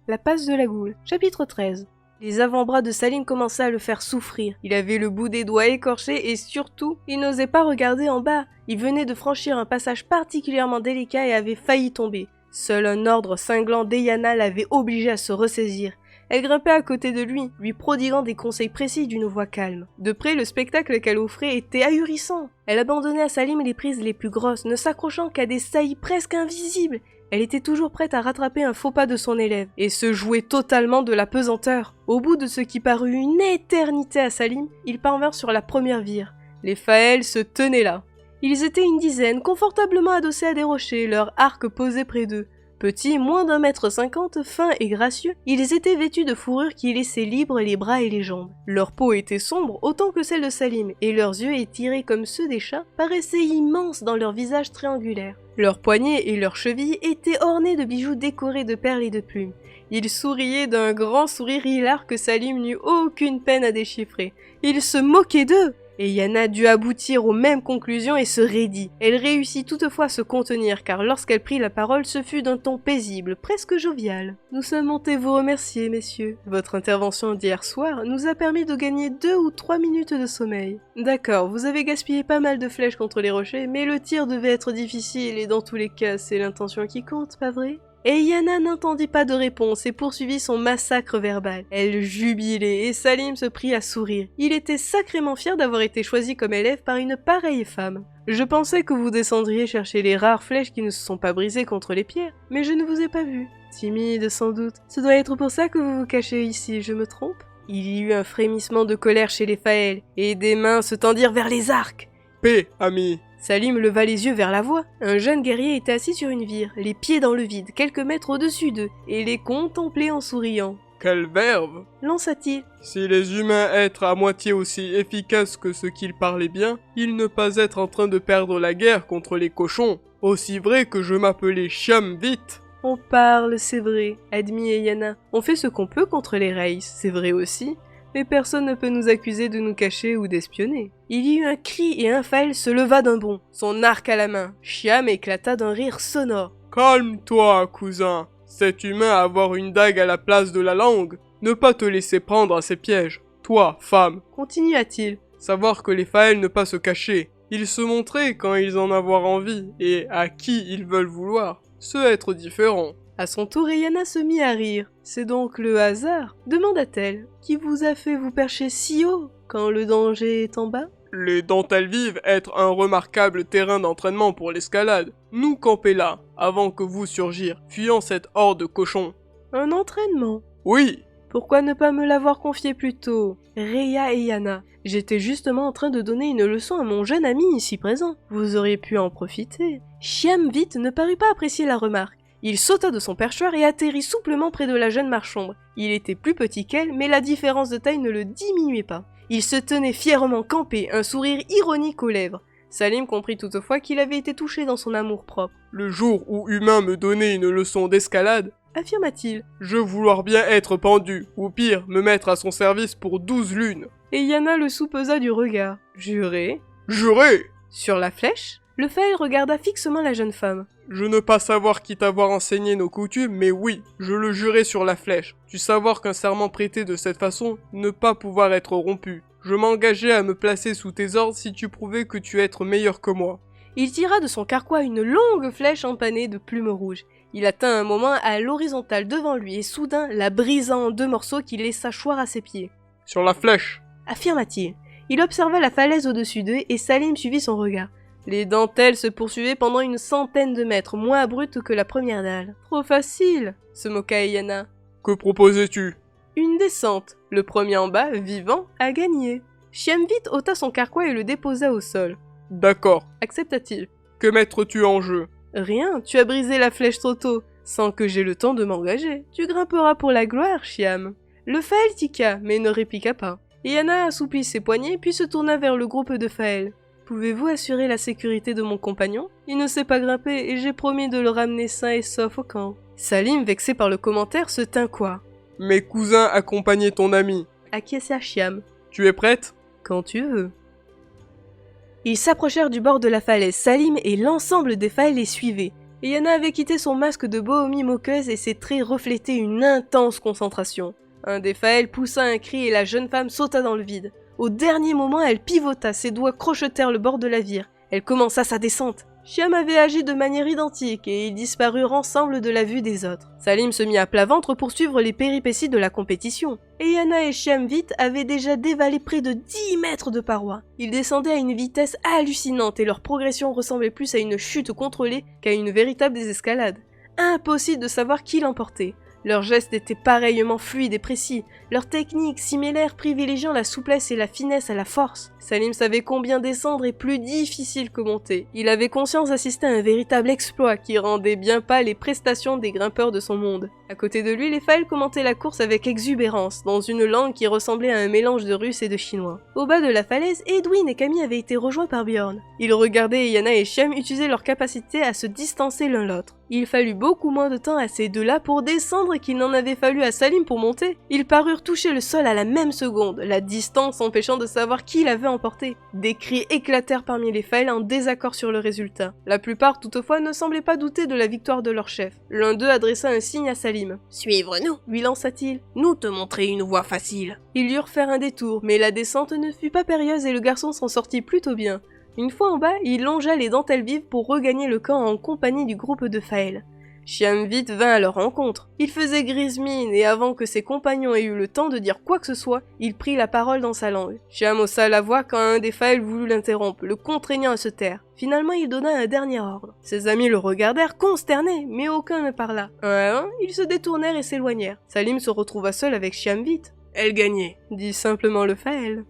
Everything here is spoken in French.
La passe de la goule. Chapitre 13. Les avant-bras de Salim commençaient à le faire souffrir. Il avait le bout des doigts écorché et surtout, il n'osait pas regarder en bas. Il venait de franchir un passage particulièrement délicat et avait failli tomber. Seul un ordre cinglant d'Eyana l'avait obligé à se ressaisir. Elle grimpait à côté de lui prodiguant des conseils précis d'une voix calme. De près, le spectacle qu'elle offrait était ahurissant. Elle abandonnait à Salim les prises les plus grosses, ne s'accrochant qu'à des saillies presque invisibles. Elle était toujours prête à rattraper un faux pas de son élève, et se jouait totalement de la pesanteur. Au bout de ce qui parut une éternité à Salim, ils parvinrent sur la première vire. Les Faëls se tenaient là. Ils étaient une dizaine, confortablement adossés à des rochers, leurs arcs posés près d'eux. Petits, moins d'1,50 m, fins et gracieux, ils étaient vêtus de fourrures qui laissaient libres les bras et les jambes. Leur peau était sombre autant que celle de Salim, et leurs yeux étirés comme ceux des chats paraissaient immenses dans leur visage triangulaire. Leurs poignets et leurs chevilles étaient ornés de bijoux décorés de perles et de plumes. Ils souriaient d'un grand sourire hilar que Salim n'eut aucune peine à déchiffrer. Ils se moquaient d'eux! Et Yana dut aboutir aux mêmes conclusions et se raidit. Elle réussit toutefois à se contenir car lorsqu'elle prit la parole, ce fut d'un ton paisible, presque jovial. Nous sommes montés vous remercier, messieurs. Votre intervention d'hier soir nous a permis de gagner 2 ou 3 minutes de sommeil. D'accord, vous avez gaspillé pas mal de flèches contre les rochers, mais le tir devait être difficile et dans tous les cas, c'est l'intention qui compte, pas vrai ? Et Yana n'entendit pas de réponse et poursuivit son massacre verbal. Elle jubilait et Salim se prit à sourire. Il était sacrément fier d'avoir été choisi comme élève par une pareille femme. Je pensais que vous descendriez chercher les rares flèches qui ne se sont pas brisées contre les pierres, mais je ne vous ai pas vu. Timide sans doute. Ce doit être pour ça que vous vous cachez ici, je me trompe ? Il y eut un frémissement de colère chez les Faëls, et des mains se tendirent vers les arcs. Paix, ami. Salim leva les yeux vers la voie. Un jeune guerrier était assis sur une vire, les pieds dans le vide, quelques mètres au-dessus d'eux, et les contemplait en souriant. Quelle verve! Lança-t-il. Si les humains être à moitié aussi efficaces que ceux qu'ils parlaient bien, ils ne pas être en train de perdre la guerre contre les cochons. Aussi vrai que je m'appelais Chiam vite. On parle, c'est vrai, admit Eyana. On fait ce qu'on peut contre les Reis, c'est vrai aussi. Mais personne ne peut nous accuser de nous cacher ou d'espionner. Il y eut un cri et un Faël se leva d'un bond, son arc à la main. Chiam éclata d'un rire sonore. Calme-toi, cousin. C'est humain à avoir une dague à la place de la langue. Ne pas te laisser prendre à ces pièges. Toi, femme, Continua-t-il. savoir que les Faëls ne pas se cacher. Ils se montraient quand ils en avoir envie et à qui ils veulent vouloir. Ce être différent. À son tour, Eyana se mit à rire. C'est donc le hasard, demanda-t-elle, qui vous a fait vous percher si haut quand le danger est en bas? Les dentelles vives être un remarquable terrain d'entraînement pour l'escalade. Nous camper là, avant que vous surgir, fuyant cette horde de cochons. Un entraînement? Oui, Pourquoi ne pas me l'avoir confié plus tôt? Rhea et Yana. J'étais justement en train de donner une leçon à mon jeune ami ici présent. Vous auriez pu en profiter. Chiam vite ne parut pas apprécier la remarque. Il sauta de son perchoir et atterrit souplement près de la jeune marchande. Il était plus petit qu'elle, mais la différence de taille ne le diminuait pas. Il se tenait fièrement campé, un sourire ironique aux lèvres. Salim comprit toutefois qu'il avait été touché dans son amour-propre. le jour où humain me donnait une leçon d'escalade, Affirma-t-il. je vouloir bien être pendu, ou pire, me mettre à son service pour 12 lunes. Et Yana le soupesa du regard. Juré. Juré! Sur la flèche, le Faël regarda fixement la jeune femme. Je ne pas savoir qui t'avoir enseigné nos coutumes, mais oui, je le jurais sur la flèche. Tu savoir qu'un serment prêté de cette façon, ne pas pouvoir être rompu. Je m'engageais à me placer sous tes ordres si tu prouvais que tu es meilleur que moi. Il tira de son carquois une longue flèche empannée de plumes rouges. Il atteint un moment à l'horizontale devant lui et soudain la brisa en 2 morceaux qu'il laissa choir à ses pieds. Sur la flèche. Affirma-t-il. Il observa la falaise au-dessus d'eux et Salim suivit son regard. Les dentelles se poursuivaient pendant une centaine de mètres, moins abruptes que la première dalle. Trop facile, se moqua Eyana. Que proposais-tu? Une descente. Le premier en bas, vivant, a gagné. Chiamvit ôta son carquois et le déposa au sol. D'accord. Accepta-t-il. Que mettras-tu en jeu? Rien, tu as brisé la flèche trop tôt, sans que j'aie le temps de m'engager. Tu grimperas pour la gloire, Chiam. Le Faël tiqua, mais ne répliqua pas. Yana assouplit ses poignets, puis se tourna vers le groupe de Faël. Pouvez-vous assurer la sécurité de mon compagnon? Il ne sait pas grimper et j'ai promis de le ramener sain et sauf au camp. Salim, vexé par le commentaire, se tint quoi. Mes cousins accompagnaient ton ami. Acquiesça Chiam. Tu es prête? Quand tu veux. Ils s'approchèrent du bord de la falaise. Salim et l'ensemble des Faëls les suivaient. Et Yana avait quitté son masque de Bohomie moqueuse et ses traits reflétaient une intense concentration. Un des Faël poussa un cri et la jeune femme sauta dans le vide. Au dernier moment, elle pivota, ses doigts crochetèrent le bord de la vire. Elle commença sa descente. Shyam avait agi de manière identique et ils disparurent ensemble de la vue des autres. Salim se mit à plat ventre pour suivre les péripéties de la compétition. Et Yana et Shyam vite avaient déjà dévalé près de 10 mètres de parois. Ils descendaient à une vitesse hallucinante et leur progression ressemblait plus à une chute contrôlée qu'à une véritable désescalade. Impossible de savoir qui l'emportait. Leurs gestes étaient pareillement fluides et précis, leurs techniques similaires privilégiant la souplesse et la finesse à la force. Salim savait combien descendre est plus difficile que monter. Il avait conscience d'assister à un véritable exploit qui rendait bien pas les prestations des grimpeurs de son monde. À côté de lui, les Faël commentaient la course avec exubérance, dans une langue qui ressemblait à un mélange de russe et de chinois. Au bas de la falaise, Edwin et Camille avaient été rejoints par Bjorn. Ils regardaient Yana et Shyam utiliser leur capacité à se distancer l'un l'autre. Il fallut beaucoup moins de temps à ces deux-là pour descendre qu'il n'en avait fallu à Salim pour monter. Ils parurent toucher le sol à la même seconde, la distance empêchant de savoir qui l'avait emporté. Des cris éclatèrent parmi les Faël en désaccord sur le résultat. La plupart, toutefois, ne semblaient pas douter de la victoire de leur chef. L'un d'eux adressa un signe à Salim. « Suivre-nous » lui lança-t-il. « Nous te montrer une voie facile. » Ils eurent faire un détour, mais la descente ne fut pas périlleuse et le garçon s'en sortit plutôt bien. Une fois en bas, il longea les dentelles vives pour regagner le camp en compagnie du groupe de Faël. Shyam vite vint à leur rencontre. Il faisait grise mine et avant que ses compagnons aient eu le temps de dire quoi que ce soit, il prit la parole dans sa langue. Shyam haussa la voix quand un des Faël voulut l'interrompre, le contraignant à se taire. Finalement, il donna un dernier ordre. Ses amis le regardèrent consternés, mais aucun ne parla. Un à un, ils se détournèrent et s'éloignèrent. Salim se retrouva seul avec Shyam vite. « Elle gagnait », dit simplement le Faël.